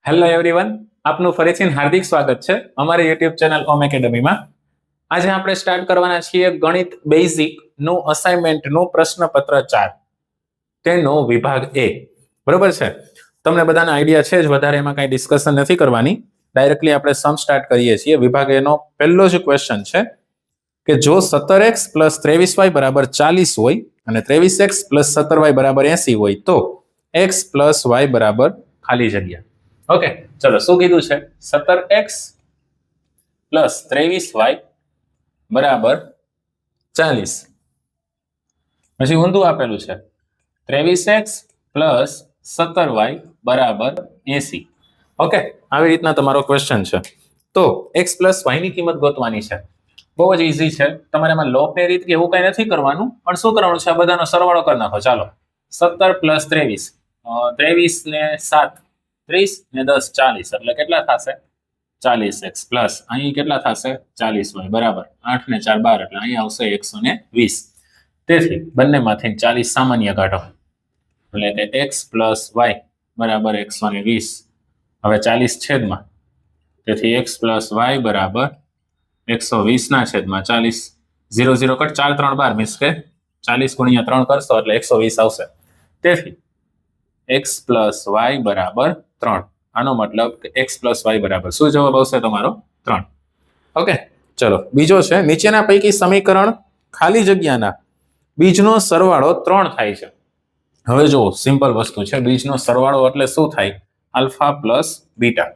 Hello everyone, આપનું ફરીથી હાર્દિક સ્વાગત છે અમારી યુટ્યુબ ચેનલ ઓમ એકેડમીમાં. આજે આપણે સ્ટાર્ટ કરવાના છીએ ગણિત બેઝિક નું અસાઇનમેન્ટનું પ્રશ્નપત્ર 4, તેનો વિભાગ એ. બરોબર છે? તમને બધાને આઈડિયા છે જ, વધારે એમાં કાંઈ ડિસ્કશન નથી કરવાની. ડાયરેક્ટલી આપણે સમ સ્ટાર્ટ કરીએ છીએ. વિભાગ એનો પહેલો જ ક્વેશ્ચન છે કે જો 17x + 23y = 40 હોય અને 23x + 17y = 80 હોય તો x + y = ખાલી જગ્યા. ઓકે, ચલો શું કીધું છે? 17x + 23y = 40. પછી ઊંધું આપેલું છે 23x + 17y = 80. ઓકે, આવી રીતના તમારો ક્વેશ્ચન છે. તો x + y ની કિંમત ગોતવાની છે. બહુ જ ઈઝી છે. તમારે એમાં લોપની રીત કે એવું કંઈ નથી કરવાનું, પણ શું કરવાનું છે? આ બધાનો સરવાળો કરી નાખો. ચાલો, 17 + 23, 23 ને 7 30 ને 10 40, એટલે કેટલા થશે? 40x પ્લસ અહીં કેટલા થશે? 40y બરાબર 8 ને 4 12, એટલે અહીં આવશે 120. તેથી બંનેમાંથી 40 સામાન્ય કાઢો, એટલે કે x + y = 120. હવે 40 છેદમાં, તેથી x + y = 120 ના છેદમાં 40. 0 0 કટ, 4 3 12, મીન્સ કે 40 × 3 કરશો એટલે 120 આવશે. તેથી x + y = 3. આનો મતલબ કે x + y બરાબર શું જવાબ આવશે તમારો? 3. ઓકે, ચલો બીજો છે નીચેના પૈકી સમીકરણ ખાલી જગ્યાના બીજનો સરવાળો 3 થાય છે. હવે જો સિમ્પલ વસ્તુ છે, બીજનો સરવાળો એટલે શું થાય? Alpha plus beta.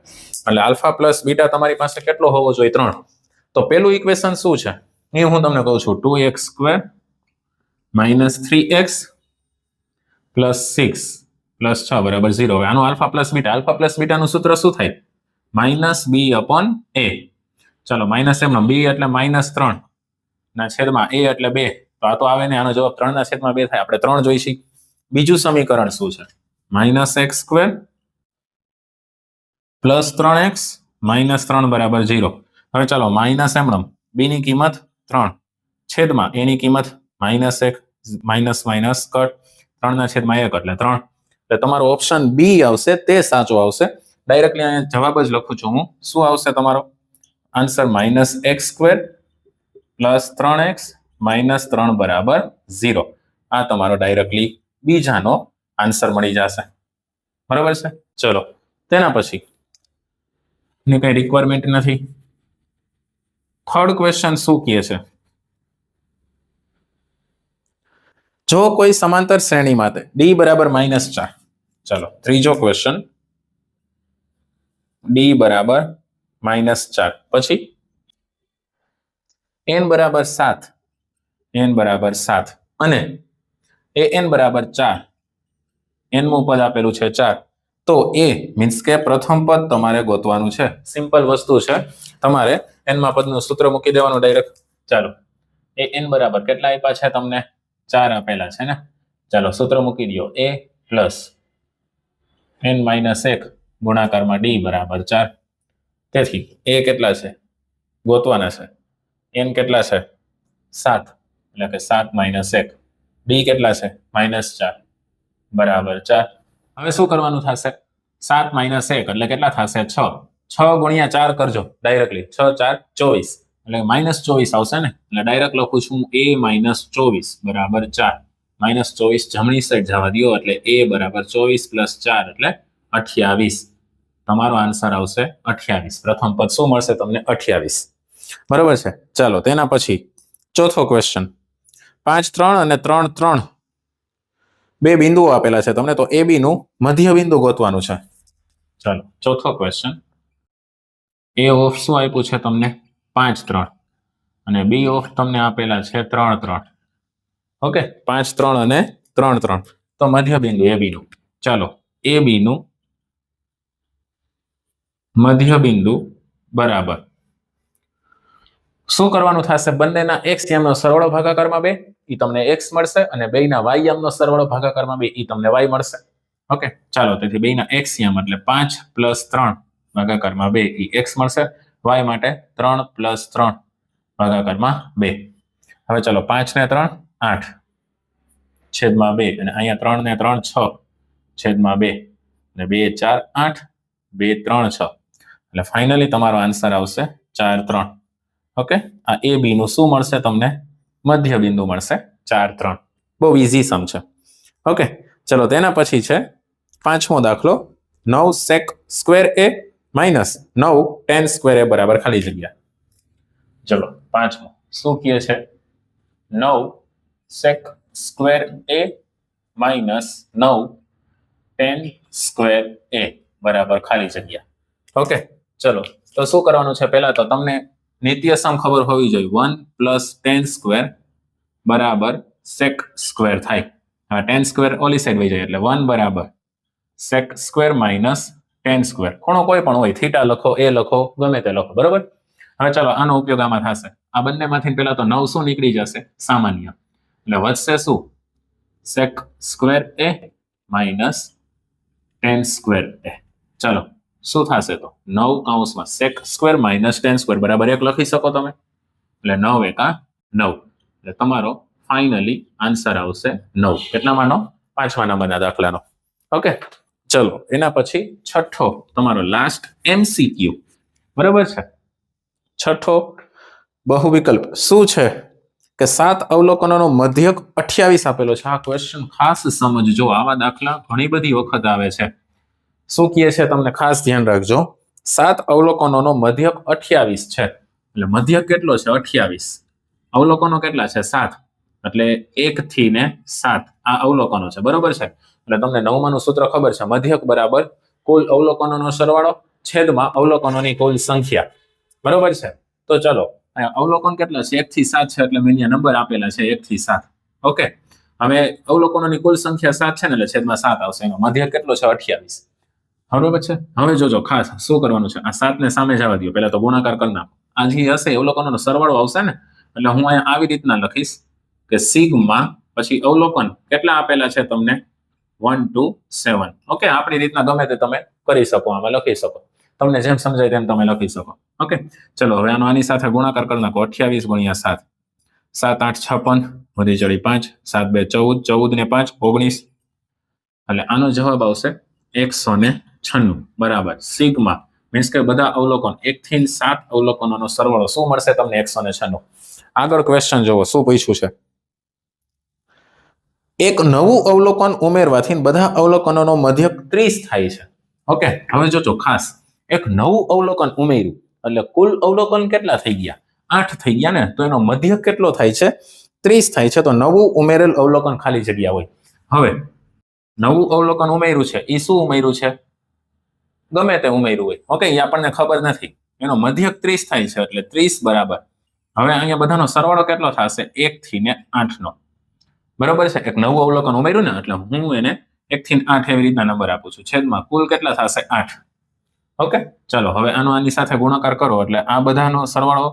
એટલે આલ્ફા પ્લસ બીટા તમારી પાસે કેટલો હોવો જોઈએ? 3. તો પેલું ઇક્વેશન શું છે એ હું તમને કહું છું. 2x² - 3x + 6 + 6 = 0. હવે આનું આલ્ફા પ્લસ બીટાનું સૂત્ર શું થાય? -b/a. ચલો, માઇનસ એમનો, b એટલે -3 ના છેદમાં a એટલે 2, તો આ તો આવે ને, આનો જવાબ 3 ના છેદમાં 2 થાય. આપણે 3 જોઈશી. બીજું સમીકરણ શું છે? -x² + 3x - 3 = 0. હવે ચાલો, માઇનસ એમનો, b ની કિંમત 3 છેદમાં a ની કિંમત -1, માઇનસ કટ, 3 ના છેદમાં 1 એટલે 3. એટલે તમારો ઓપ્શન બી આવશે, તે સાચો આવશે. ડાયરેક્ટલી અહીંયા જવાબ જ લખું છું હું. શું આવશે તમારો આન્સર? -x² + 3x - 3 = 0. આ તમારો ડાયરેક્ટલી બીજાનો આન્સર મળી જશે. બરાબર છે? ચલો, તેના પછી ની કઈ રિક્વાયરમેન્ટ નથી. થર્ડ ક્વેશ્ચન શું કહે છે? જો કોઈ સમાંતર શ્રેણી માટે d = -4. ચલો, ત્રીજો ક્વેશ્ચન, d = -4. પછી n = 7, n = 7 અને an = 4. n મું પદ આપેલું છે 4. તો એ મીન્સ કે પ્રથમ પદ તમારે ગોતવાનું છે. સિમ્પલ વસ્તુ છે. તમારે n માં પદનું સૂત્ર મૂકી દેવાનું ડાયરેક્ટ. ચાલો, એ n બરાબર કેટલા આપ્યા છે તમને? 4 આપેલા છે ને. ચાલો, સૂત્ર મૂકી દો. a + n - 1 ગુણાકારમાં d = 4. તેથી a કેટલા છે ગોતવાના છે? n કેટલા છે? 7, એટલે કે 7 - 1. d કેટલા છે? -4 બરાબર 4. હવે શું કરવાનું થશે? 7 - 1 એટલે કેટલા થશે? 6. 6 × 4 કરજો ડાયરેક્ટલી. 6 4 24, એટલે -24 આવશે ને. એટલે ડાયરેક્ટ લખું છું a - 24 = 4. -24 જમણી સાઈડ જવા દો, એટલે a = 24 + 4 એટલે 28. તમારો આન્સર આવશે 28. પ્રથમ પદ શું મળશે તમને? 28. બરાબર છે? ચાલો, તેના પછી ચોથો ક્વેશ્ચન, 5 3 અને 3 3 બે બિંદુઓ આપેલા છે તમને. તો a b નું મધ્ય બિંદુ ગોતવાનું છે. ચાલો, ચોથો ક્વેશ્ચન, a ઓફ શું આપ્યું છે તમને? 5 3 અને b ઓફ તમને આપેલા છે 3 3. ઓકે, 5 3 અને 3 3. તો મધ્ય બિંદુ a b નું. ચાલો, a b નું મધ્ય બિંદુ બરાબર શું કરવાનું થશે? બંનેના x યામનો સરવાળો ભાગાકારમાં 2, એ તમને x મળશે, અને બેયના y યામનો સરવાળો ભાગાકારમાં 2, એ તમને y મળશે. ઓકે, ચાલો, તેથી બેયના x યામ એટલે 5 + 3 ભાગાકારમાં 2, એ x મળશે. y માટે 3 + 3 ભાગાકારમાં 2. હવે ચાલો, 5 ને 3 8 છેદમાં 2, અને અહીંયા 3 ને 3 6 છેદમાં 2, અને 2 4 8 2 3 6 એટલે ફાઇનલી તમારો આન્સર આવશે 4 3. ઓકે, આ એ બી નું શું મળશે તમને? મધ્ય બિંદુ મળશે 4 3. બહુ ઇઝી સમ છે. ઓકે, ચલો તેના પછી છે પાંચમો દાખલો. 9 sec સ્ક્વેર એ માઇનસ 9 tan સ્ક્વેર એ બરાબર ખાલી જગ્યા. ચલો પાંચમો શું કહે છે? 9 sec સ્ક્વેર એ માઇનસ 9 tan સ્ક્વેર એ બરાબર ખાલી જગ્યા. ઓકે, ચલો તો શું કરવાનું છે? પહેલા તો તમને નિત્ય સમ ખબર હોવી જોઈએ. 1 પ્લસ tan સ્ક્વેર બરાબર sec સ્ક્વેર થાય. હવે tan સ્ક્વેર ઓલી સાઈડ વહી જાય એટલે 1 બરાબર sec square minus tan square. ખૂણો કોઈ પણ હોય, થીટા લખો, એ લખો, ગમે તે લખો, બરોબર. હવે ચાલો આનો ઉપયોગ આમાં થશે. આ બંનેમાંથી પહેલા તો 9 શું નીકળી જશે? સામાન્ય. એટલે વધશે શું? sec સ્ક્વેર એ માઇનસ tan સ્ક્વેર એ. ચાલો શું થશે? તો 9 કૌંસમાં sec square minus tan square બરાબર 1 લખી શકો તમે. એટલે 9 એકા 9. એટલે તમારો ફાઇનલી આન્સર આવશે 9. કેટલામાંનો? 5મા નંબરના દાખલાનો. ઓકે, ચલો એના પછી છઠ્ઠો તમારો લાસ્ટ MCQ. બરાબર છે. છઠ્ઠો બહુવિકલ્પ શું છે કે 7 અવલોકનોનો મધ્યક 28 આપેલો છે. આ ક્વેશ્ચન ખાસ સમજજો, આવા દાખલા ઘણી બધી વખત આવે છે. શું કહે છે તમને ખાસ ધ્યાન રાખજો. 7 અવલોકનોનો મધ્યક 28 છે. એટલે મધ્યક કેટલો છે? 28. અવલોકનો કેટલા છે? 7. એટલે 1 થી ને 7 આ અવલોકનો છે, બરોબર છે. એટલે તમને 9માનું સૂત્ર ખબર છે. મધ્યક બરાબર કુલ અવલોકનોનો સરવાળો છેદમાં અવલોકનોની કુલ સંખ્યા, બરોબર છે. તો ચલો અવલોકન કેટલા છે? 1 થી 7 છે. એટલે મેં અહીંયા નંબર આપેલા છે 1 થી 7. ઓકે, હવે અવલોકનોની કુલ સંખ્યા 7 છે ને એટલે છેદમાં 7 આવશે. એનો મધ્યક કેટલો છે? 28. બરોબર છે. હવે જોજો ખાસ શું કરવાનું છે. આ 7 ને સામે જવા દો, પહેલા તો ગુણાકાર કરી નાખો. આ જે હશે અવલોકનોનો સરવાળો આવશે ને, એટલે હું અહીંયા આવી રીતના લખીશ કે સિગ્મા પછી અવલોકન કેટલા આપેલા છે તમને? 1 2 7. ઓકે, આપણી રીતના ગમે તે તમે કરી શકો, આમાં લખી શકો. તમને જેમ સમજાય તેમ તમે લખી શકો. ઓકે, ચલો હવે આની સાથે ગુણાકાર કરી નાખો. 28 ગુણ્યા 7, 7 8 56, વધી ચડી 5, 7 2 14, 14 ને 5 19. એટલે આનો જવાબ આવશે 196. બરાબર. સિગ્મા મીન્સ કે બધા અવલોકન 1 થી 7 અવલોકનોનો સરવાળો શું મળશે તમને? 196. આગળ ક્વેશ્ચન જોવો શું પૂછ્યું છે. એક નવું અવલોકન ઉમેરવાથી બધા અવલોકનોનો મધ્યક 30 થાય છે. ઓકે, હવે જોજો ખાસ, એક નવું અવલોકન ઉમેર્યું એટલે કુલ અવલોકન કેટલા થઈ ગયા? 8 થઈ ગયા ને. તો એનો મધ્યક કેટલો થાય છે? 30 થાય છે. તો નવું ઉમેરેલ અવલોકન ખાલી જગ્યા હોય. હવે નવું અવલોકન ઉમેર્યું છે, એ શું ઉમેર્યું છે? ગમે તે ઉમેર્યું હોય. ઓકે, એ આપણને ખબર નથી. એનો મધ્યક 30 થાય છે એટલે 30 બરાબર. હવે અહીંયા બધાનો સરવાળો કેટલો થશે? 1 થી ને 8 નો, બરોબર છે. એક નવું અવલોકન ઉમેર્યું ને એટલે હું એને 1 થી 8 એવી રીતના નંબર આપું છું. છેદમાં કુલ કેટલા થશે? 8. ઓકે, ચલો હવે આની સાથે ગુણાકાર કરો એટલે આ બધાનો સરવાળો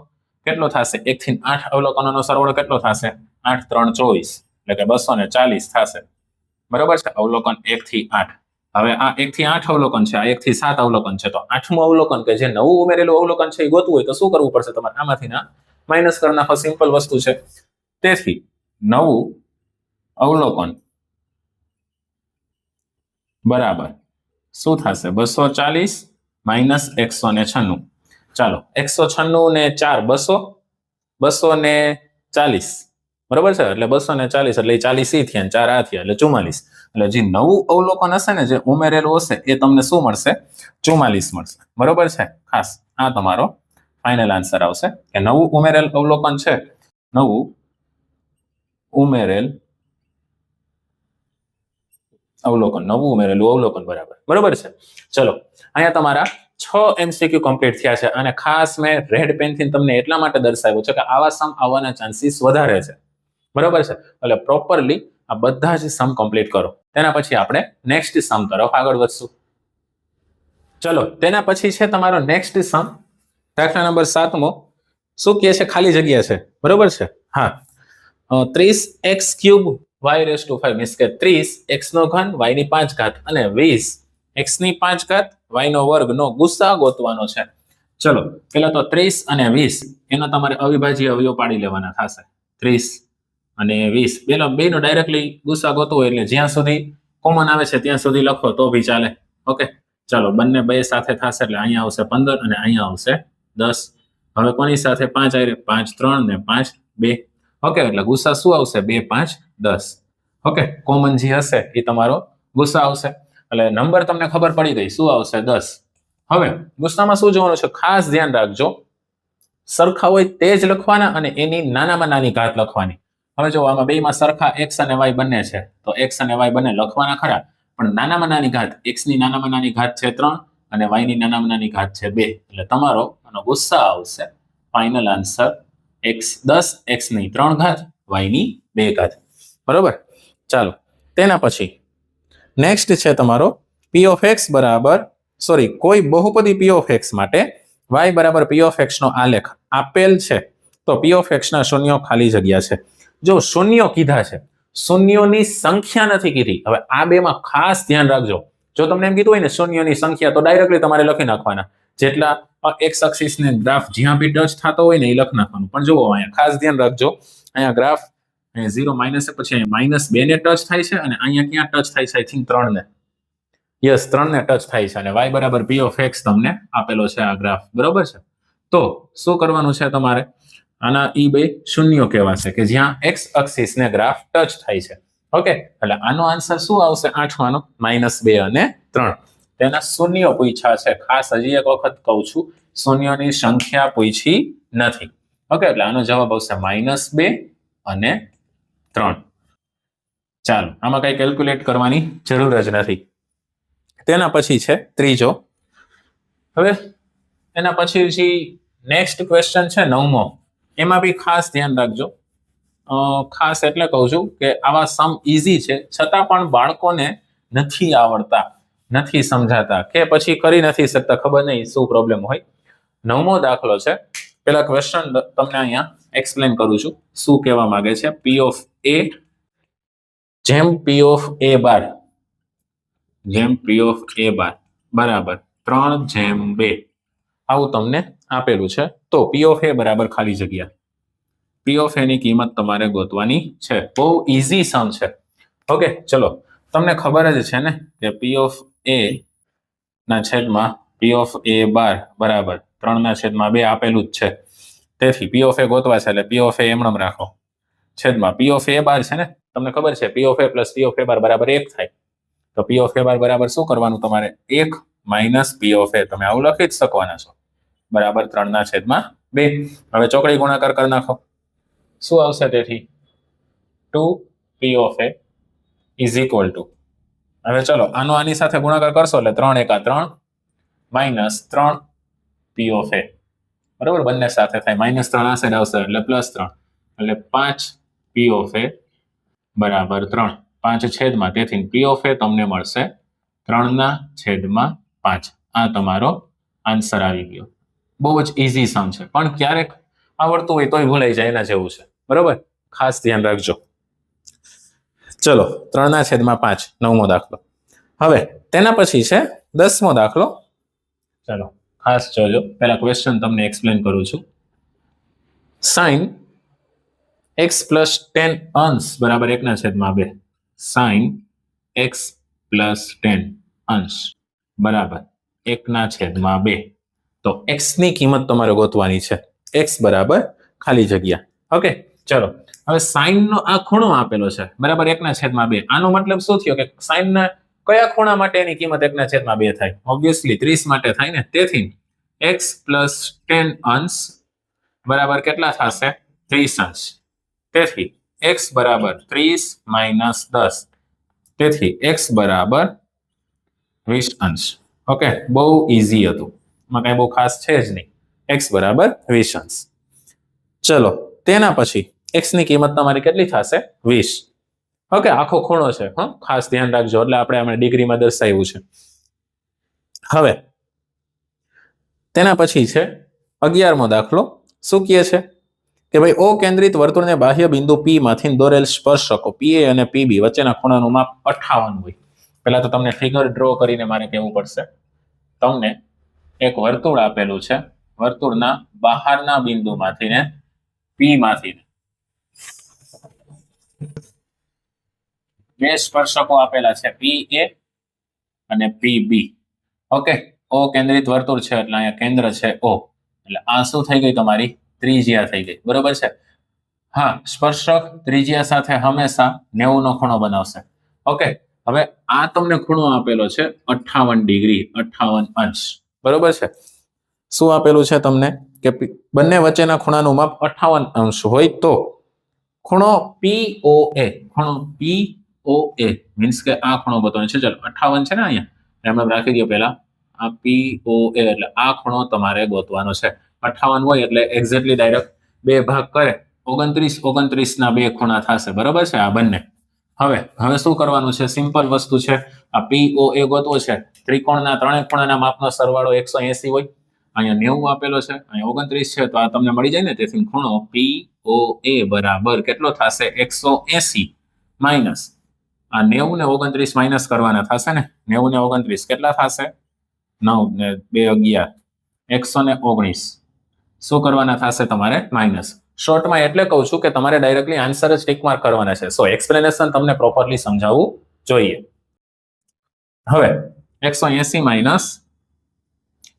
કેટલો થશે? 1 થી 8 અવલોકનોનો સરવાળો કેટલો થશે? 8 3 24 એટલે કે 240 થશે, બરોબર છે. અવલોકન 1 થી 8. હવે આ 1 થી 8 અવલોકન છે, આ 1 થી 7 અવલોકન છે. તો 8મું અવલોકન કે જે નવું ઉમેરેલું અવલોકન છે એ ગોતવું હોય તો શું કરવું પડશે તમારે? આમાંથી ના માઇનસ કરી નાખો. સિમ્પલ વસ્તુ છે. તેથી નવું અવલોકન બરાબર શું થશે? 240 માઇનસ 196. ચાલો 196 ને 4 200, 240, બરોબર છે. એટલે 240 એટલે 40 થયા, 4 આ થયા એટલે 44. એટલે જે નવું અવલોકન હશે ને, જે ઉમેરેલું હશે, એ તમને શું મળશે? 44 મળશે, બરોબર છે. ખાસ આ તમારો ફાઇનલ આન્સર આવશે કે નવું ઉમેરેલ અવલોકન છે. નવું ઉમેરેલ અવલોકન, નવું ઉમેરેલું અવલોકન બરાબર, બરોબર છે. ચલો અહીંયા તમારા 6 MCQ કમ્પ્લીટ થયા છે. અને ખાસ મેં રેડ પેનથી તમને એટલા માટે દર્શાવ્યું છે કે આવા સમ આવવાના ચાન્સીસ વધારે છે, બરોબર છે. એટલે પ્રોપરલી આ બધા જ સમ કમ્પ્લીટ કરો. તેના પછી આપણે નેક્સ્ટ સમ તરફ આગળ વધશું. ચલો તેના પછી છે તમારો નેક્સ્ટ સમ, દાખલા નંબર 7મો. શું કહે છે? ખાલી જગ્યા છે, બરોબર છે. હા, 30x³ y⁵ મીન્સ કે 30 x નો ઘન y ની 5 ઘાત અને 20 x ની 5 ઘાત y નો વર્ગ નો ગુસા ગોતવાનો છે. ચલો પેલા તો 30 અને 20 એનો તમારે અવિભાજ્ય અવયવ પાડી લેવાના થશે. 30 અને 20 પેલા બેનો ડાયરેક્ટલી ગુસા ગોતવો એટલે જ્યાં સુધી કોમન આવે છે ત્યાં સુધી લખો તો બી ચાલે. ઓકે, ચાલો બંને બે સાથે થશે એટલે અહીંયા આવશે 15 અને અહીંયા આવશે 10. હવે કોની સાથે 5 આવી 5 3 ને 5 2. ઓકે, એટલે ગુસ્સા શું આવશે 2 5 10. ઓકે, કોમન જે હશે એ તમારો ગુસ્સા આવશે. એટલે નંબર તમને ખબર પડી ગઈ શું આવશે 10. હવે ગુસ્સામાં શું જોવાનું છે ખાસ ધ્યાન રાખજો, સરખા હોય તે જ લખવાના અને એની નાનામાં નાની ઘાત લખવાની. હવે જો આમાં બેમાં સરખા x અને y બંને છે તો x અને y બંને લખવાના ખરા, પણ નાનામાં નાની ઘાત x ની નાનામાં નાની ઘાત છે 3 અને y ની નાનામાં નાની ઘાત છે 2. એટલે તમારો આનો ગુસ્સા આવશે ફાઇનલ આન્સર x 10 x ની 3 ઘાત y ની 2 ઘાત. બરોબર. ચાલો તેના પછી નેક્સ્ટ છે તમારો p of x બરાબર સોરી કોઈ બહુપદી p of x માટે y બરાબર p of x નો આલેખ આપેલ છે તો p of x ના શૂન્યો ખાલી જગ્યા છે. જો શૂન્યો કીધા છે, શૂન્યોની સંખ્યા નથી કીધી. હવે આ બેમાં ખાસ ધ્યાન રાખજો, જો તમને એમ કીધું હોય ને શૂન્યોની સંખ્યા તો ડાયરેક્ટલી તમારે લખી નાખવાના, જેટલા એક્સ એક્સિસ ને ગ્રાફ જ્યાં બી ટચ થતો હોય ને એ લખી નાખવાનું. પણ જુઓ અહીંયા ખાસ ધ્યાન રાખજો, અહીંયા ગ્રાફ 0 માઇનસ પછી -2 ને ટચ થાય છે અને અહીંયા ક્યાં ટચ થાય છે આઈ થિંક 3 ને, યસ 3 ને ટચ થાય છે અને y બરાબર p of x તમને આપેલો છે આ ગ્રાફ. બરોબર છે. તો શું કરવાનું છે તમારે, આના ઈ બે શૂન્યો કહેવાશે કે જ્યાં x એક્સિસ ને ગ્રાફ ટચ થાય છે. ઓકે, એટલે આનો આન્સર શું આવશે આઠમાનો -2 અને 3. તેના શૂન્યો પૂછ્યા છે. ખાસ હજી એક વખત કહું છું, શૂન્યોની સંખ્યા પૂછી નથી. ઓકે, એટલે આનો જવાબ આવશે -2 અને 3. ચાલો આમાં કઈ કેલ્ક્યુલેટ કરવાની જરૂર જ નથી. તેના પછી છે ત્રીજો. હવે એના પછી જે નેક્સ્ટ ક્વેશ્ચન છે 9મો, એમાં બી ખાસ ધ્યાન રાખજો. ખાસ એટલે કહું છું કે આવા સમ ઈઝી છે છતાં પણ બાળકોને નથી આવડતા, નથી સમજાતા કે પછી કરી નથી શકતા, ખબર નહીં શું પ્રોબ્લેમ હોય. 9મો દાખલો છે. પેલા ક્વેશ્ચન તમને અહીંયા એક્સપ્લેન કરું છું શું કહેવા માંગે છે. p of a જેમ p of a બાર જેમ p of a બાર બરાબર 3/2 આવું તમને આપેલું છે. તો p of a બરાબર ખાલી જગ્યા p of a ની કિંમત તમારે ગોતવાની છે. બહુ ઈઝી સમ છે. ઓકે, ચલો તમને ખબર જ છે ને કે p of a ના છેદમાં p of a બાર બરાબર 3/2 આપેલું જ છે. તેથી p of a ગોતવા છે એટલે p of a એમણમ રાખો છેદમાં p of a બાર છે ને, તમને ખબર છે p of a plus p of a બાર બરાબર 1 થાય. તો p of a બાર બરાબર શું કરવાનું તમારે 1 માઇનસ p of a, તમે આવું લખી જ શકવાના છો, બરાબર 3/2. હવે ચોકડી ગુણાકાર કરી નાખો, શું આવશે તેથી 2p of a is equal to, હવે ચલો આનો આની સાથે ગુણાકાર કરશો એટલે 3 × 3 માઇનસ 3p of a બરાબર, બંને સાથે થાય -3 આ સાઈડ આવશે એટલે +3 એટલે 5p of a બરાબર 3. 5 છેદમાં, તેથી p of a તમને મળશે 3/5. આ તમારો આન્સર આવી ગયો. બહુ જ ઈઝી સમ છે, પણ ક્યારેક આવડતું હોય તોય ભૂલાઈ જાય, એના જેવું છે. બરોબર, ખાસ ધ્યાન રાખજો. ચલો 3/5 9મો દાખલો. હવે તેના પછી છે 10મો દાખલો. ચલો ખાસ જોજો, પહેલા ક્વેશ્ચન તમને એક્સપ્લેન કરું છું. sin x + tan અંશ બરાબર 1/2. sin x + tan અંશ બરાબર 1/2. તો x ની કિંમત તમારે ગોતવાની છે. x બરાબર ખાલી જગ્યા. ઓકે, ચલો હવે sin નો આ ખૂણો આપેલો છે બરાબર 1/2. આનો મતલબ શું થયો કે sin ના કયા ખૂણા માટે એની કિંમત 1/2 થાય? ઓબ્વિયસલી 30 માટે થાય ને. તેથી x + tan અંશ બરાબર કેટલા થશે? 30 અંશ. તેથી x બરાબર 30 - 10. તેથી x બરાબર 20 અંશ. ઓકે, બહુ ઈઝી હતું, એમાં કઈ બહુ ખાસ છે જ નહીં. x બરાબર 20 અંશ. ચલો તેના પછી x ની કિંમત તમારી કેટલી થશે? 20. ઓકે, આખો ખૂણો છે, ખાસ ધ્યાન રાખજો, એટલે આપણે આમાં ડિગ્રીમાં દર્શાવ્યું છે. હવે તેના પછી છે 11મો દાખલો. શું કહે છે કે ભાઈ ઓ કેન્દ્રિત વર્તુળને બાહ્ય બિંદુ p માંથી દોરેલ સ્પર્શકો pa અને pb વચ્ચેના ખૂણાનું માપ 58 હોય. પહેલા તો તમને ફિગર ડ્રો કરીને મારે કહેવું પડશે. તમને એક વર્તુળ આપેલું છે, વર્તુળના બહારના બિંદુમાંથી ને p માંથી બે સ્પર્શકો આપેલા છે, pa અને pb. ઓકે, ઓ કેન્દ્રિત વર્તુળ છે એટલે અહીંયા કેન્દ્ર છે ઓ, એટલે આ શું થઈ ગઈ તમારી ત્રિજ્યા થઈ ગઈ, બરોબર છે. હા, સ્પર્શક ત્રિજ્યા સાથે હંમેશા 90 નો ખૂણો બનાવશે. ઓકે, હવે આ તમને ખૂણો આપેલો છે 58 ડિગ્રી 58 અંશ, બરોબર છે. શું આપેલું છે તમને કે બંને વચ્ચેના ખૂણાનું માપ 58 અંશ હોય તો ખૂણો POA, ખૂણો POA મીન્સ કે આ ખૂણો બતાવવાનો છે. ચલો 58 છે ને અહીંયા, એમ રાખી દો પહેલા આ POA, એટલે આ ખૂણો તમારે ગોતવાનો છે. 58 હોય એટલે એક્ઝેક્ટલી ડાયરેક્ટ બે ભાગ કરે 29 ના બે ખૂણા થશે, બરોબર છે આ બંને. હવે શું કરવાનું છે? સિમ્પલ વસ્તુ છે. આ POA ગોતવો છે. ત્રિકોણના ત્રણેય ખૂણાના માપનો સરવાળો 180 હોય, અહીંયા 90 આપેલો છે, અહીંયા 29 છે, તો આ તમને મળી જાય ને. તેથી ખૂણો POA બરાબર કેટલો થશે? 180 માઇનસ આ 90 ને 29 માઇનસ કરવાના થશે ને. 90 ને 29 કેટલા થશે? 9 ને 2 11, 119. શું કરવાના થશે તમારે? માઇનસ. શોર્ટમાં એટલે કહું છું કે તમારે ડાયરેક્ટલી આન્સર જ ટિક માર્ક કરવાના છે. સો એક્સપ્લેનેશન તમને પ્રોપરલી સમજાવવું જોઈએ. હવે 180 માઇનસ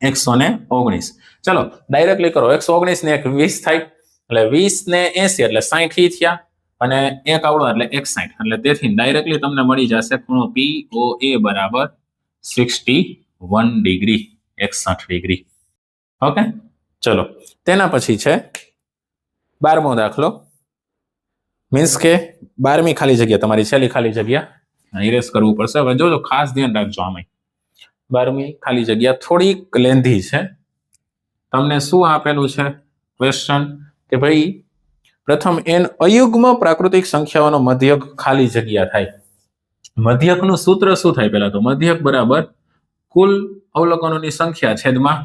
119, ચલો ડાયરેક્ટલી કરો. 119 ને 20 થાય એટલે 20 ને 80 એટલે 60 થયા, અને એક આવડો એટલે 61, એટલે તેથી ડાયરેક્ટલી તમને મળી જશે ખૂણો POA બરાબર 61 ડિગ્રી 61 ડિગ્રી. ઓકે, ચલો તેના પછી છે 12મો દાખલો. મીન્સ કે 12મી ખાલી જગ્યા, તમારી છેલ્લી ખાલી જગ્યા ઇરેઝ કરવું પડશે. હવે જોજો, ખાસ ધ્યાન રાખજો. આમાં 12મી ખાલી જગ્યા થોડીક લેન્ધી છે. તમને શું આપેલું છે ક્વેશ્ચન કે ભાઈ પ્રથમ n અયુગ્મ પ્રાકૃતિક સંખ્યાઓનો મધ્યક ખાલી જગ્યા થાય. મધ્યકનું સૂત્ર શું થાય? પહેલા તો મધ્યક બરાબર કુલ અવલોકનોની સંખ્યા છેદમાં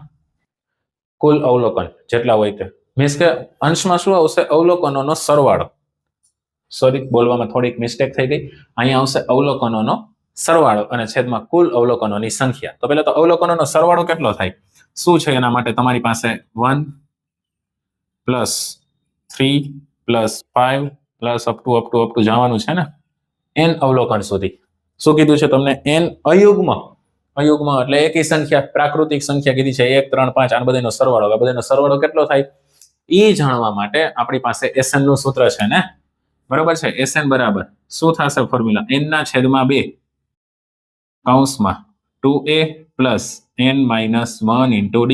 કુલ અવલોકન જેટલા હોય તે. મીન્સ કે અંશમાં શું આવશે? અવલોકનોનો સરવાળો. સોરી, બોલવામાં થોડીક મિસ્ટેક થઈ ગઈ. અહીંયા આવશે અવલોકનોનો સરવાળો અને છેદમાં કુલ અવલોકનોની સંખ્યા. તો પહેલા તો અવલોકનોનો સરવાળો કેટલો થાય? શું છે એના માટે તમારી પાસે 1 + 3 + 5 + અપ ટુ જવાનું છે ને n અવલોકન સુધી. શું કીધું છે તમને? n અયુગ્મ. અયુગ્મ એટલે એકી સંખ્યા, પ્રાકૃતિક સંખ્યા કીધી છે 1 3 5, આ બધાનો સરવાળો. આ બધાનો સરવાળો કેટલો થાય એ જાણવા માટે આપણી પાસે SN નું સૂત્ર છે ને, બરોબર છે. SN બરાબર શું થશે? ફોર્મ્યુલા n ના છેદમાં 2 કૌંસમાં 2a + n - 1 × d.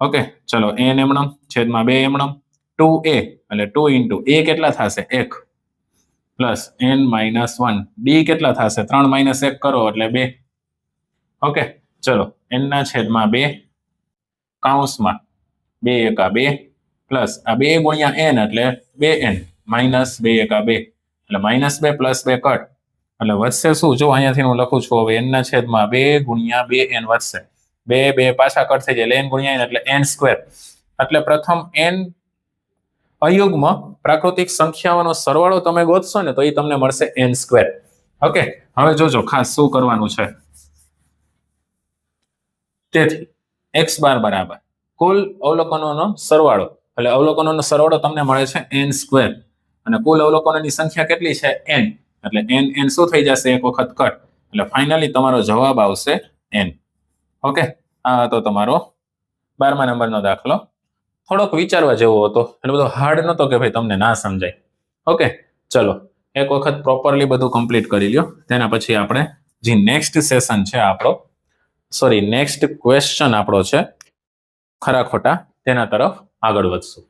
ઓકે, ચલો n એમણમ છેદમાં 2 એમણમ 2a એટલે 2 × a કેટલા થશે? 1 + n - 1 d કેટલા થશે? 3 - 1 કરો એટલે 2. ઓકે, ચલો n ના છેદમાં 2 કૌંસમાં 2 × 2 પ્લસ આ 2 × n એટલે 2n માઇનસ 2 × 2 એટલે -2 + 2 કટ એટલે વધશે શું? જો અહીંયાથી હું લખું છું હવે n ના છેદમાં 2 × 2n વધશે. 2 2 પાછા કટ થઈ જાય એટલે n × n એટલે n². એટલે પ્રથમ n અયુગ્મ પ્રાકૃતિક સંખ્યાઓનો સરવાળો તમે ગોતશો ને તો એ તમને મળશે n². ઓકે, હવે જોજો ખાસ શું કરવાનું છે. તેથી x બાર બરાબર કુલ અવલોકનોનો સરવાળો, એટલે અવલોકનોનો સરવાળો તમને મળે છે n², અને કુલ અવલોકનોની સંખ્યા કેટલી છે? n, એટલે n શું થઈ જશે? એક વખત કટ એટલે ફાઇનલી તમારો જવાબ આવશે n. ઓકે, આ હતો તમારો 12મા નંબરનો દાખલો. થોડોક વિચારવા જેવો હતો, એટલે બધો હાર્ડ નતો કે ભાઈ તમને ના સમજાય. ઓકે, ચલો એક વખત પ્રોપરલી બધું કમ્પ્લીટ કરી લ્યો. તેના પછી આપણે જે નેક્સ્ટ સેશન છે આપણો, સોરી નેક્સ્ટ ક્વેશ્ચન આપણો છે ખરા ખોટા, તેના તરફ આગળ વધશું.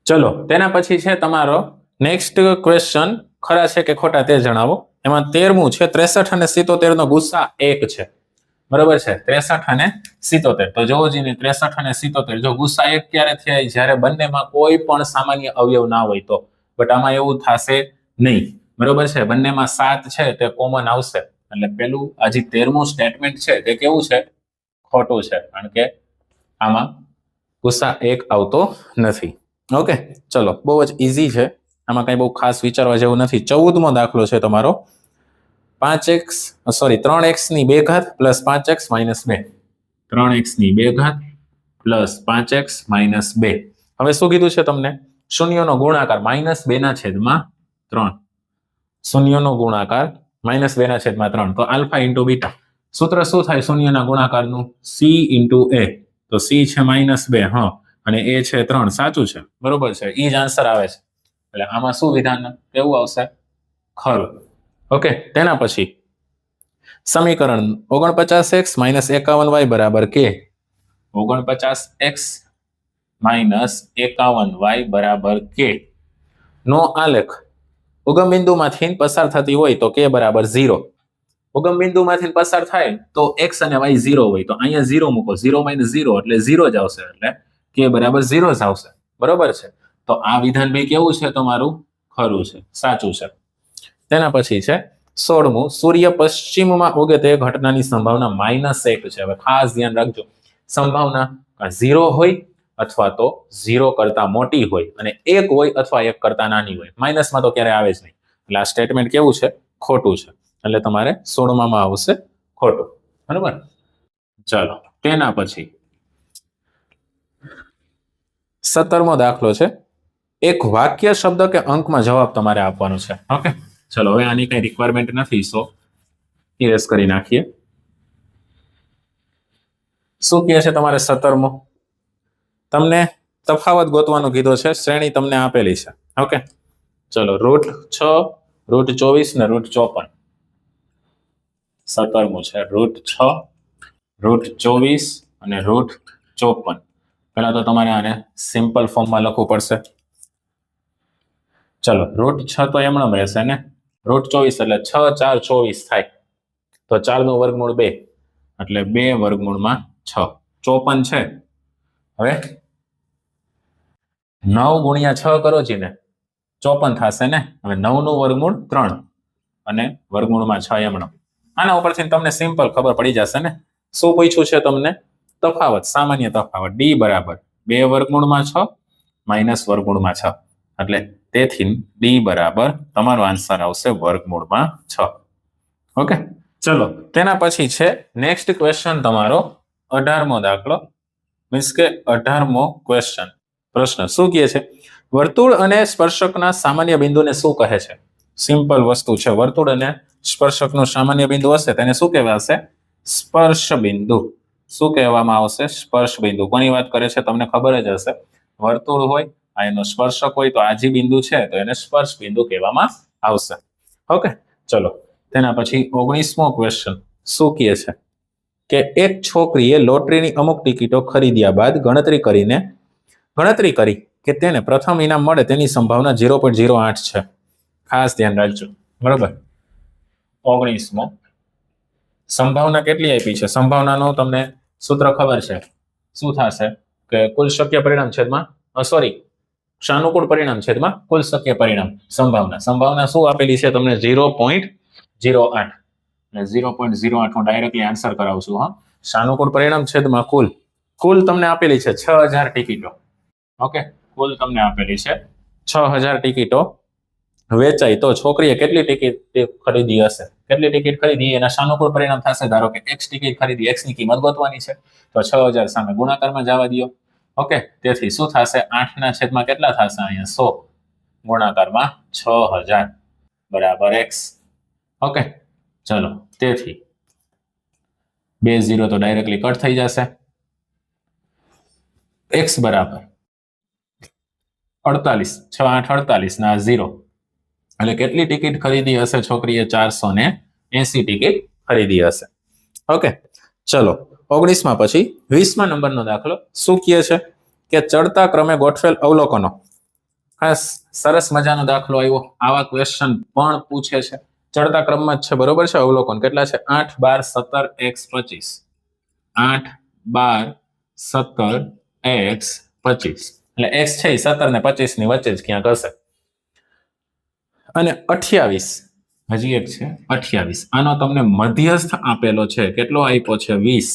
ચલો તેના પછી છે તમારો નેક્સ્ટ ક્વેશ્ચન ખરા છે કે ખોટા તે જણાવો. એમાં 13મું છે 63 અને 77 નો ગુસ્સા 1 છે, બરોબર છે. 63 અને 77, તો જોવો જીને 63 અને 77 જો ગુસ્સા 1 ક્યારે થાય? જ્યારે બંનેમાં કોઈ પણ સામાન્ય અવયવ ના હોય તો. બટ આમાં એવું થશે નહીં, બરોબર છે. બંનેમાં 7 છે તે કોમન આવશે, એટલે પેલું આ જે 13મું સ્ટેટમેન્ટ છે તે કેવું છે? ખોટું છે, કારણ કે આમાં ગુસ્સા 1 આવતો નથી. ઓકે, ચલો બહુ જ ઈઝી છે, આમાં કઈ બહુ ખાસ વિચારવા જેવું નથી. 14મો દાખલો છે તમારો 3x ની 2 ઘાત પ્લસ 5x માઇનસ 2. 3x ની 2 ઘાત પ્લસ 5x માઇનસ 2. હવે શું કીધું છે તમને? શૂન્યનો ગુણાકાર -2 ના છેદમાં 3. શૂન્યનો ગુણાકાર -2/3 તો આલ્ફા ઇન્ટુ બીટા સૂત્ર શું થાય શૂન્યના ગુણાકારનું સી ઇન્ટુ એ તો સી છે -2 હા અને એ છે 3 સાચું છે બરોબર છે ઈ જ આન્સર આવે છે એટલે આમાં શું વિધાન કેવું આવશે ખરું ઓકે તેના પછી સમીકરણ 49x - 51y બરાબર કે 49x - 51y બરાબર કે નો આલેખ ઉગમ બિંદુમાંથી પસાર થતી હોય તો કે બરાબર 0 ઉગમ બિંદુમાંથી પસાર થાય તો x અને y 0 હોય તો અહીંયા 0 મૂકો 0 - 0 એટલે 0 જ આવશે એટલે કે બરાબર 0 જ આવશે બરોબર છે તો આ વિધાન બી કેવું છે તમારું ખરું છે સાચું છે તેના પછી છે 16મું સૂર્ય પશ્ચિમમાં ઉગે તે ઘટનાની સંભાવના -1 છે હવે ખાસ ધ્યાન રાખજો સંભાવના 0 હોય અથવા તો 0 કરતા મોટી હોય અને 1 હોય અથવા 1 કરતા નાની હોય માઇનસમાં તો ક્યારે આવે જ નહીં એટલે આ સ્ટેટમેન્ટ કેવું છે ખોટું છે એટલે તમારે 16માં આવશે ખોટું બરાબર ચાલો તેના પછી 17મો દાખલો છે એક વાક્ય શબ્દ કે અંકમાં જવાબ તમારે આપવાનો છે ઓકે ચલો હવે આની કઈ રિક્વાયરમેન્ટ નથી સો ઇરેઝ કરી નાખીએ શું કહે છે તમારે 17મો તમને તફાવત ગોતવાનું કીધો છે શ્રેણી તમને આપેલી છે ઓકે ચલો √6 √24 ને √54 17મું છે √6 √24 અને √54 પહેલા તો તમારે આને સિમ્પલ ફોર્મમાં લખવું પડશે ચલો √6 તો એમણે રહેશે ને √24 એટલે 6 4 24 થાય તો 4 નું વર્ગમૂળ 2 એટલે 2 વર્ગમૂળમાં 6 54 છે હવે 9 ગુણ્યા 6 કરો જી ને 54 થશે ને હવે 9 નું વર્ગમૂળ 3 અને વર્ગમૂળમાં 6 એમણે આના ઉપરથી તમને સિમ્પલ ખબર પડી જશે ને શું પૂછ્યું છે તમને તફાવત સામાન્ય તફાવત ડી બરાબર 2 વર્ગમૂળમાં 6 માઇનસ વર્ગમૂળમાં 6 એટલે તેથી ડી બરાબર તમારો આન્સર આવશે વર્ગમૂળમાં 6 ઓકે ચલો તેના પછી છે નેક્સ્ટ ક્વેશ્ચન તમારો 18મો દાખલો મીન્સ કે 18મો ક્વેશ્ચન પ્રશ્ન શું કહે છે વર્તુળ અને સ્પર્શકના સામાન્ય બિંદુને શું કહે છે સિમ્પલ વસ્તુ છે વર્તુળ અને સ્પર્શકનો સામાન્ય બિંદુ હશે તેને શું કહેવાશે સ્પર્શ બિંદુ શું કહેવામાં આવશે સ્પર્શ બિંદુ કોની વાત કરે છે તમને ખબર જ હશે વર્તુળ હોય આ એનો સ્પર્શક હોય તો આ જે બિંદુ છે તો એને સ્પર્શ બિંદુ કહેવામાં આવશે ઓકે ચલો તેના પછી 19મો ક્વેશ્ચન શું કહે છે કે એક છોકરીએ લોટરીની અમુક ટિકિટો ખરીદ્યા બાદ ગણતરી કરી કે તેને પ્રથમ ઇનામ મળે તેની સંભાવના 0.08 છે ખાસ ધ્યાન રાખજો બરાબર 19મો સંભાવના કેટલી આપી છે સંભાવનાનો તમને સૂત્ર ખબર છે શું થશે કે કુલ શક્ય પરિણામ છેદમાં સાનુકૂળ પરિણામ છેદમાં કુલ શક્ય પરિણામ સંભાવના શું આપેલી છે તમને 0.08 એટલે 0.08 હું ડાયરેક્ટલી આન્સર કરાવું છું હા સાનુકૂળ પરિણામ છેદમાં કુલ તમને આપેલી છે 6000 ટિકિટો ઓકે કુલ તમને આપેલી છે 6000 ટિકિટો વેચાઈ તો છોકરીએ કેટલી ટિકિટ ખરીદી હશે કેટલી ટિકિટ ખરીદી એના સાનુકૂળ પરિણામ થશે ધારો કે x ટિકિટ ખરીદી x ની કિંમત ગોતવાની છે તો 6000 સામે ગુણાકારમાં જવા દો ઓકે તેથી શું થશે 8 ના છેદમાં કેટલા થશે અહીંયા 100 ગુણાકારમાં 6000 બરાબર x ઓકે ચલો તેથી 2 0 તો ડાયરેક્ટલી કટ થઈ જશે x બરાબર 48 6 8 48 ના 0 એટલે કેટલી ટિકિટ ખરીદી હશે છોકરીએ 480 ટિકિટ ખરીદી હશે ઓકે ચલો 19માં પછી 20મા નંબરનો દાખલો શું કહે છે કે ચડતા ક્રમે ગોઠવેલ અવલોકનો ખાસ સરસ મજાનો દાખલો આવ્યો આવા ક્વેશ્ચન પણ પૂછે છે ચડતા ક્રમમાં જ છે બરોબર છે અવલોકન કેટલા છે 8 12 17 x 25 8 12 17 x 25 એટલે x છે 17 ને 25 ની વચ્ચે જ ક્યાંક હશે અને 28 હજી એક છે 28 આનો તમને મધ્યસ્થ આપેલો છે કેટલો આપ્યો છે 20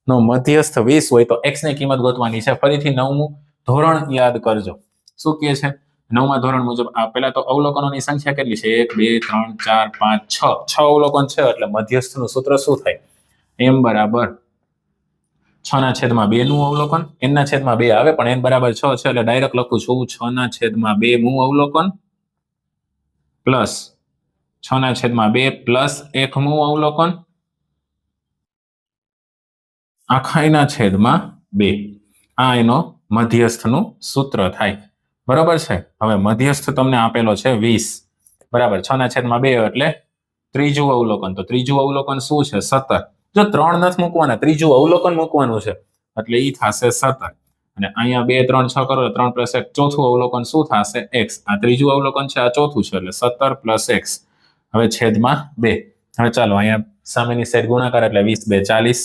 નો મધ્યસ્થ 20 હોય તો x ની કિંમત ગોતવાની છે ફરીથી 9મું ધોરણ યાદ કરજો શું કહે છે 9મા ધોરણ મુજબ આ પહેલા તો અવલોકનોની સંખ્યા કેટલી છે 1 2 3 4 5 6 અવલોકન છે એટલે મધ્યસ્થનું સૂત્ર શું થાય m બરાબર 6/2 નું અવલોકન n/2 આવે પણ n બરાબર 6 છે એટલે ડાયરેક્ટ લખું છું 6/2 મું અવલોકન પ્લસ 6/2 પ્લસ 1મું અવલોકન આખાઈના છેદમાં 2. આ એનો મધ્યસ્થનું સૂત્ર થાય. બરોબર છે. હવે મધ્યસ્થ તમને આપેલો છે 20. બરાબર. 6/2 એટલે ત્રીજું અવલોકન. તો ત્રીજું અવલોકન શું છે? 17. જો 3 નથી મૂકવાના, ત્રીજું અવલોકન મૂકવાનું છે એટલે ઈ થશે 17. અને અહીંયા 2 3 6 કરો 3 + 1 ચોથું અવલોકન શું થશે? x. આ ત્રીજું અવલોકન છે, આ ચોથું છે એટલે 17 + x. હવે છેદમાં 2. હવે ચાલો અહીંયા સામેની સાઈડ ગુણાકાર એટલે 20 2 40.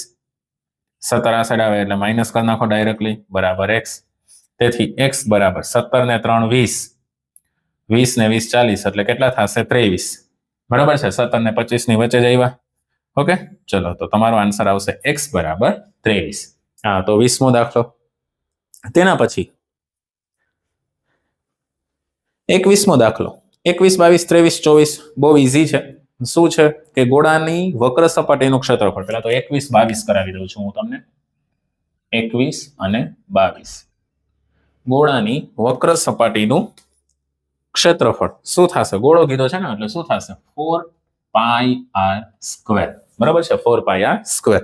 17 આ સાઈડ આવે એટલે માઇનસ કરી નાખો ડાયરેક્ટલી, બરાબર x. તેથી x બરાબર 17 ને 3 20. 20 ને 20 40 એટલે કેટલા થશે? 23. બરાબર છે. 17 ને 25 ની વચ્ચે જ આવ્યા. ઓકે, ચલો તો તમારો આન્સર આવશે x બરાબર 23. હા, તો 20મો દાખલો. તેના પછી 21મો દાખલો. 21 22 23 24 બહુ ઈઝી છે. શું છે કે ગોળાની વક્ર સપાટીનું ક્ષેત્રફળ. પહેલા તો 21 22 કરાવી દઉં છું હું તમને. 21 અને 22 ગોળાની વક્ર સપાટીનું ક્ષેત્રફળ શું થશે? ગોળો કીધો છે ને એટલે શું થશે? 4πr². બરાબર છે, 4πr².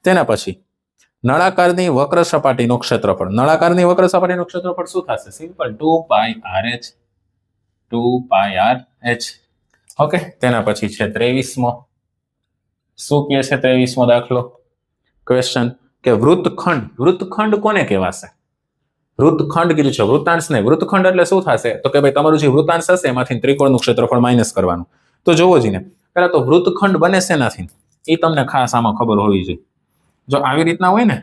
તેના પછી નળાકારની વક્ર સપાટીનું ક્ષેત્રફળ. નળાકારની વક્ર સપાટીનું ક્ષેત્રફળ શું થશે? Simple 2πrh. 2πrh. ઓકે, તેના પછી છે 23મો. શું કહે છે 23મો દાખલો? ક્વેશ્ચન કે વૃત્તખંડ. વૃત્તખંડ કોને કહેવાશે? વૃત્તખંડ કીધું છે, વૃત્તાંશ નહીં. વૃત્તખંડ એટલે શું થશે? તો કે ભાઈ તમારું જે વૃત્તાંશ હશે એમાંથી ત્રિકોણનું ક્ષેત્રફળ માઇનસ કરવાનું. તો જોવો જ ને, પહેલા તો વૃત્તખંડ બને શેનાથી એ તમને ખાસ આમાં ખબર હોવી જોઈએ. જો આવી રીતના હોય ને,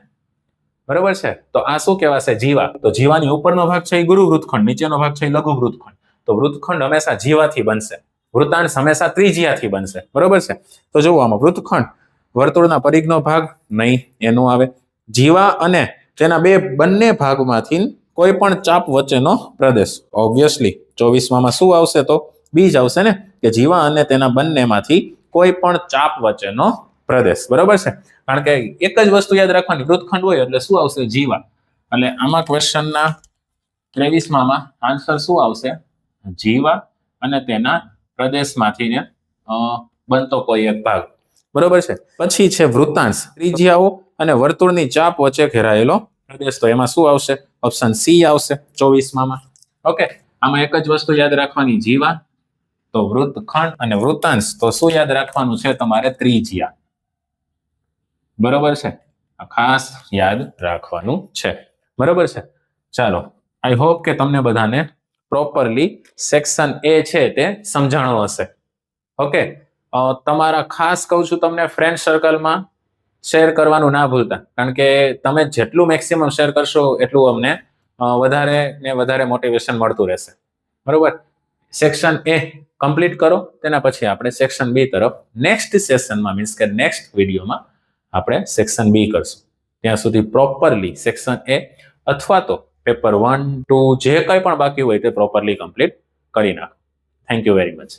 બરાબર છે, તો આ શું કહેવાશે? જીવા. તો જીવાની ઉપરનો ભાગ છે એ ગુરુ વૃત્તખંડ, નીચેનો ભાગ છે એ લઘુ વૃત્તખંડ. તો વૃત્તખંડ હંમેશા જીવાથી બનશે, વૃત્તાંશ હંમેશા ત્રિજ્યાથી બનશે. બરોબર છે. તો જોવો આમાં વૃત્તખંડ વર્તુળના પરિઘનો ભાગ નહીં, એનું આવે. જીવા અને તેના બંને ભાગમાંથી કોઈ પણ ચાપ વચ્ચેનો પ્રદેશ. ઓબ્વિયસલી 24માં શું આવશે? તો બીજ આવશે ને, કે જીવા અને તેના બંનેમાંથી કોઈ પણ ચાપ વચ્ચેનો પ્રદેશ. બરોબર છે. કારણ કે એક જ વસ્તુ યાદ રાખવાની, વૃત્તખંડ હોય એટલે શું આવશે? જીવા. એટલે આમાં ક્વેશ્ચનના 23માં આન્સર શું આવશે? જીવા અને તેના પ્રદેશમાંથી બનતો કોઈ એક ભાગ. બરોબર છે. પછી છે વૃત્તાંશ. ત્રિજ્યાઓ અને વર્તુળની ચાપ વચ્ચે ઘેરાયેલો પ્રદેશ. તો એમાં શું આવશે? ઓપ્શન સી આવશે 24માં. ઓકે, આમાં એક જ વસ્તુ યાદ રાખવાની, જીવા તો વૃત્તખંડ અને વૃત્તાંશ તો શું યાદ રાખવાનું છે તમારે? ત્રિજ્યા. બરોબર છે, ખાસ યાદ રાખવાનું છે. બરોબર છે. ચાલો, આઈ હોપ કે તમને બધાને પ્રોપરલી સેક્શન એ છે તે સમજાણો હશે. ઓકે, તમારા ખાસ કહું છું તમને ફ્રેન્ડ સર્કલમાં શેર કરવાનું ના ભૂલતા, કારણ કે તમે જેટલું મેક્સિમમ શેર કરશો એટલું અમને વધારે ને વધારે મોટિવેશન મળતું રહેશે. બરોબર. સેક્શન એ કમ્પ્લીટ કરો, તેના પછી આપણે સેક્શન બી તરફ નેક્સ્ટ સેશનમાં મીન્સ કે નેક્સ્ટ વિડીયોમાં આપણે સેક્શન બી કરશું. ત્યાં સુધી પ્રોપરલી સેક્શન એ અથવા તો પેપર 1 2 જે કંઈ પણ બાકી હોય તે પ્રોપરલી કમ્પ્લીટ કરી નાખો. Thank you very much.